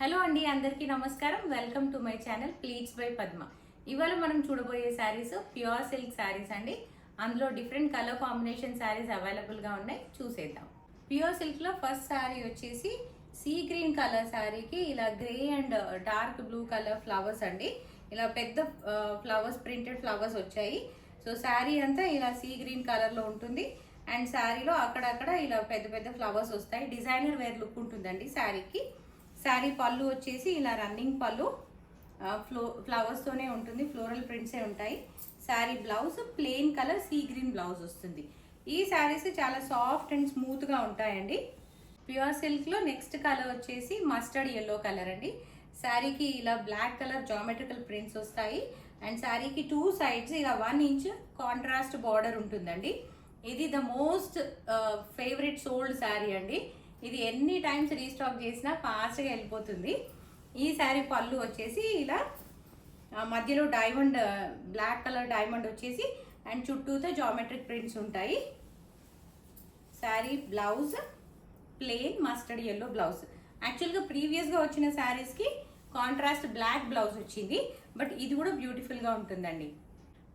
Hello అండి, అందరికీ నమస్కారం. Welcome to my channel pleats by Padma. ఇవాళ మనం చూడబోయే శారీస్ ప్యూర్ సిల్క్ శారీస్ అండి. అందులో డిఫరెంట్ కలర్ కాంబినేషన్ శారీస్ అవైలబుల్గా ఉన్నాయి, చూసేద్దాం. ప్యూర్ సిల్క్లో ఫస్ట్ శారీ వచ్చేసి సీ గ్రీన్ కలర్ శారీకి ఇలా grey and dark blue colour flowers అండి. ఇలా పెద్ద ఫ్లవర్స్, ప్రింటెడ్ ఫ్లవర్స్ వచ్చాయి. సో శారీ అంతా ఇలా సీ గ్రీన్ కలర్లో ఉంటుంది. అండ్ శారీలో అక్కడక్కడ ఇలా పెద్ద పెద్ద ఫ్లవర్స్ వస్తాయి. డిజైనర్ వేర్ లుక్ ఉంటుందండి శారీకి. శారీ పళ్ళు వచ్చేసి ఇలా రన్నింగ్ పళ్ళు, ఫ్లవర్స్తోనే ఉంటుంది, ఫ్లోరల్ ప్రింట్సే ఉంటాయి. Sari blouse plain colour sea green blouse వస్తుంది. ఈ శారీస్ చాలా సాఫ్ట్ అండ్ స్మూత్గా ఉంటాయండి. ప్యూర్ సిల్క్లో నెక్స్ట్ కలర్ వచ్చేసి మస్టర్డ్ ఎల్లో కలర్ అండి. శారీకి ఇలా బ్లాక్ కలర్ జామెట్రికల్ ప్రింట్స్ వస్తాయి. అండ్ శారీకి టూ సైడ్స్ ఇలా 1 ఇంచ్ కాంట్రాస్ట్ బార్డర్ ఉంటుందండి. ఇది the most favourite sold sari అండి. ఇది ఎన్ని టైమ్స్ రీస్టాక్ చేసినా ఫాస్ట్గా వెళ్ళిపోతుంది. ఈ శారీ పళ్ళు వచ్చేసి ఇలా మధ్యలో డైమండ్, బ్లాక్ కలర్ డైమండ్ వచ్చేసి అండ్ చుట్టూతో జామెట్రిక్ ప్రింట్స్ ఉంటాయి. Sari blouse plain mustard yellow blouse. యాక్చువల్గా ప్రీవియస్గా వచ్చిన శారీస్కి కాంట్రాస్ట్ బ్లాక్ బ్లౌజ్ వచ్చింది, బట్ ఇది కూడా బ్యూటిఫుల్గా ఉంటుందండి.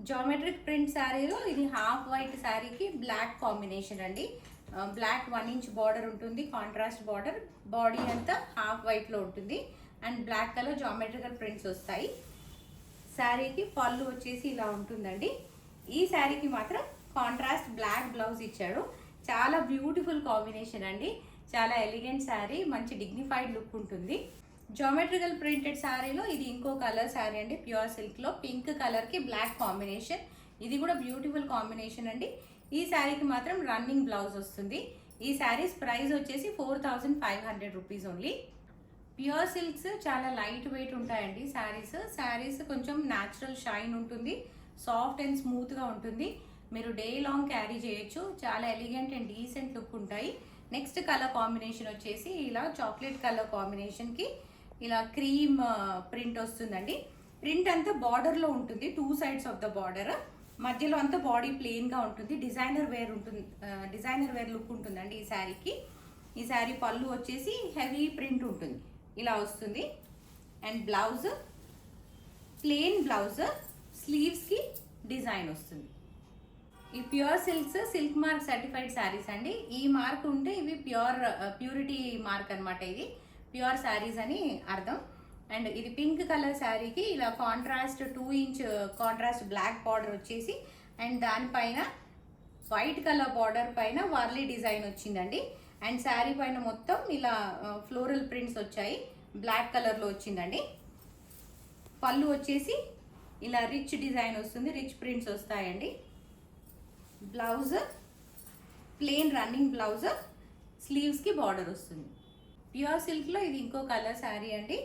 జామెట్రిక్ ప్రింట్ శారీలో ఇది హాఫ్ వైట్ శారీకి బ్లాక్ కాంబినేషన్ అండి. బ్లాక్ 1 ఇంచ్ బార్డర్ ఉంటుంది, కాంట్రాస్ట్ బార్డర్. బాడీ అంతా హాఫ్ వైట్లో ఉంటుంది and black colour geometrical prints వస్తాయి. శారీకి పళ్ళు వచ్చేసి ఇలా ఉంటుందండి. ఈ శారీకి మాత్రం కాంట్రాస్ట్ బ్లాక్ బ్లౌజ్ ఇచ్చాడు. చాలా బ్యూటిఫుల్ కాంబినేషన్ అండి. చాలా ఎలిగెంట్ శారీ, మంచి డిగ్నిఫైడ్ లుక్ ఉంటుంది. జామెట్రికల్ ప్రింటెడ్ శారీలో ఇది ఇంకో కలర్ శారీ అండి. ప్యూర్ సిల్క్లో పింక్ కలర్కి బ్లాక్ కాంబినేషన్. ఇది కూడా బ్యూటిఫుల్ కాంబినేషన్ అండి. ఈ శారీకి మాత్రం రన్నింగ్ బ్లౌజ్ వస్తుంది. ఈ శారీస్ ప్రైస్ వచ్చేసి 4500 రూపీస్ ఓన్లీ. ప్యూర్ సిల్క్స్ చాలా లైట్ వెయిట్ ఉంటాయండి. శారీస్ కొంచెం న్యాచురల్ షైన్ ఉంటుంది, సాఫ్ట్ అండ్ స్మూత్గా ఉంటుంది. మీరు డే లాంగ్ క్యారీ చేయొచ్చు. చాలా ఎలిగెంట్ అండ్ డీసెంట్ లుక్ ఉంటాయి. నెక్స్ట్ కలర్ కాంబినేషన్ వచ్చేసి ఇలా చాక్లెట్ కలర్ కాంబినేషన్కి ఇలా క్రీమ్ ప్రింట్ వస్తుందండి. ప్రింట్ అంతా బార్డర్లో ఉంటుంది, 2 సైడ్స్ ఆఫ్ ద బార్డర్. మధ్యలో అంతా బాడీ ప్లెయిన్గా ఉంటుంది. డిజైనర్ వేర్ లుక్ ఉంటుందండి ఈ శారీకి. ఈ శారీ పళ్ళు వచ్చేసి హెవీ ప్రింట్ ఉంటుంది, ఇలా వస్తుంది. అండ్ బ్లౌజ్ ప్లెయిన్ బ్లౌజ్, స్లీవ్స్కి డిజైన్ వస్తుంది. ఈ pure silk mark certified sarees అండి. ఈ మార్క్ ఉంటే ఇవి ప్యూరిటీ మార్క్ అనమాట. ఇది ప్యూర్ శారీస్ అని అర్థం. అండ్ ఇది పింక్ కలర్ శారీకి ఇలా contrast 2 inch contrast black border వచ్చేసి అండ్ దానిపైన వైట్ కలర్ బార్డర్ పైన వర్లీ డిజైన్ వచ్చిందండి. అండ్ శారీ పైన మొత్తం ఇలా ఫ్లోరల్ ప్రింట్స్ వచ్చాయి, బ్లాక్ కలర్లో వచ్చిందండి. పళ్ళు వచ్చేసి ఇలా రిచ్ డిజైన్ వస్తుంది, రిచ్ ప్రింట్స్ వస్తాయండి. బ్లౌజ్ ప్లెయిన్ రన్నింగ్ బ్లౌజ్, స్లీవ్స్కి బార్డర్ వస్తుంది. ప్యూర్ సిల్క్లో ఇది ఇంకో కలర్ శారీ అండి.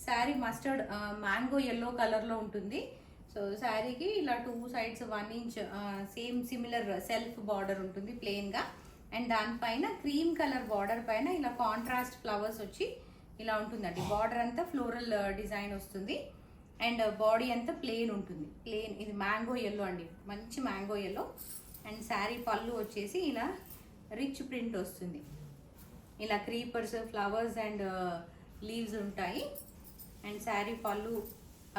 శారీ మస్టర్డ్ మ్యాంగో ఎల్లో కలర్లో ఉంటుంది. సో శారీకి ఇలా 2 sides 1 inch same similar self border ఉంటుంది ప్లెయిన్గా. అండ్ దానిపైన క్రీమ్ కలర్ బార్డర్ పైన ఇలా కాంట్రాస్ట్ ఫ్లవర్స్ వచ్చి ఇలా ఉంటుందండి. బార్డర్ అంతా ఫ్లోరల్ డిజైన్ వస్తుంది అండ్ బాడీ అంతా ప్లెయిన్ ఉంటుంది. ప్లెయిన్ ఇది మ్యాంగో ఎల్లో అండి, మంచి మ్యాంగో ఎల్లో. అండ్ శారీ పళ్ళు వచ్చేసి ఇలా రిచ్ ప్రింట్ వస్తుంది. ఇలా క్రీపర్స్, ఫ్లవర్స్ అండ్ లీవ్స్ ఉంటాయి. అండ్ శారీ పళ్ళు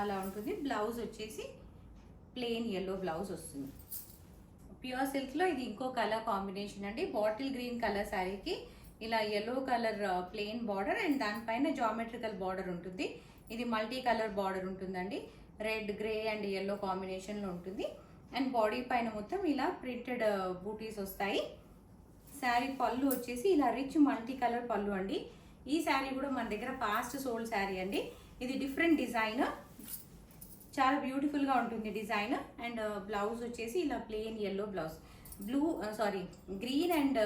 అలా ఉంటుంది. బ్లౌజ్ వచ్చేసి ప్లెయిన్ ఎల్లో బ్లౌజ్ వస్తుంది. ప్యూర్ సిల్క్లో ఇది ఇంకో కలర్ కాంబినేషన్ అండి. బాటిల్ గ్రీన్ కలర్ శారీకి ఇలా yellow colour plain border and దానిపైన జామెట్రికల్ బార్డర్ ఉంటుంది. ఇది మల్టీ కలర్ బార్డర్ ఉంటుందండి. రెడ్, గ్రే అండ్ ఎల్లో కాంబినేషన్లో ఉంటుంది. అండ్ బాడీ పైన మొత్తం ఇలా ప్రింటెడ్ బూటీస్ వస్తాయి. శారీ పళ్ళు వచ్చేసి ఇలా రిచ్ మల్టీ కలర్ పళ్ళు అండి. ఈ శారీ కూడా మన దగ్గర ఫాస్ట్ సోల్డ్ శారీ అండి. ఇది డిఫరెంట్ డిజైన్, చాలా బ్యూటిఫుల్గా ఉంటుంది డిజైన్. అండ్ బ్లౌజ్ వచ్చేసి ఇలా plain yellow blouse, green and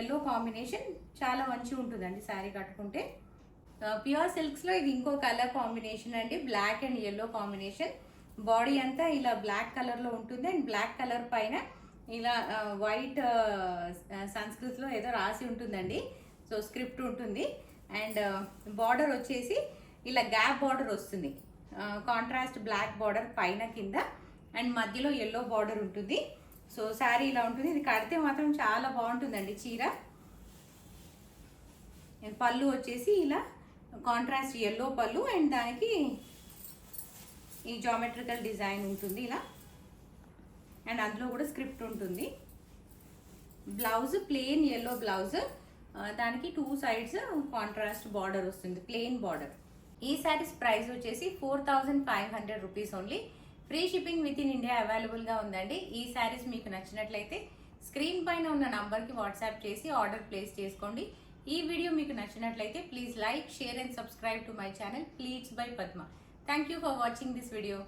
yellow combination చాలా మంచిగా ఉంటుందండి శారీ కట్టుకుంటే. ప్యూర్ సిల్క్స్లో ఇది ఇంకో కలర్ కాంబినేషన్ అండి, black and yellow combination. Body అంతా ఇలా బ్లాక్ కలర్లో ఉంటుంది అండ్ బ్లాక్ కలర్ పైన ఇలా వైట్ సంస్కృతిలో ఏదో రాసి ఉంటుందండి. సో స్క్రిప్ట్ ఉంటుంది. అండ్ బార్డర్ వచ్చేసి ఇలా గ్యాప్ బార్డర్ వస్తుంది, కాంట్రాస్ట్ బ్లాక్ బార్డర్ పైన కింద అండ్ మధ్యలో ఎల్లో బార్డర్ ఉంటుంది. సో శారీ ఇలా ఉంటుంది. ఇది కడితే మాత్రం చాలా బాగుంటుందండి చీర. పళ్ళు వచ్చేసి ఇలా కాంట్రాస్ట్ ఎల్లో పళ్ళు అండ్ దానికి ఈ జామెట్రికల్ డిజైన్ ఉంటుంది ఇలా, అండ్ అందులో కూడా స్క్రిప్ట్ ఉంటుంది. బ్లౌజ్ ప్లెయిన్ ఎల్లో బ్లౌజ్, దానికి 2 సైడ్స్ కాంట్రాస్ట్ బార్డర్ వస్తుంది, ప్లెయిన్ బార్డర్. ఈ శారీస్ ప్రైస్ వచ్చేసి 4500 rupees only. Free shipping with in India అవైలబుల్గా ఉందండి. ఈ శారీస్ మీకు నచ్చినట్లయితే స్క్రీన్ పైన ఉన్న నంబర్కి వాట్సాప్ చేసి ఆర్డర్ ప్లేస్ చేసుకోండి. ఈ వీడియో మీకు నచ్చినట్లయితే please like, share and subscribe to my channel pleats by Padma. Thank you for watching this video.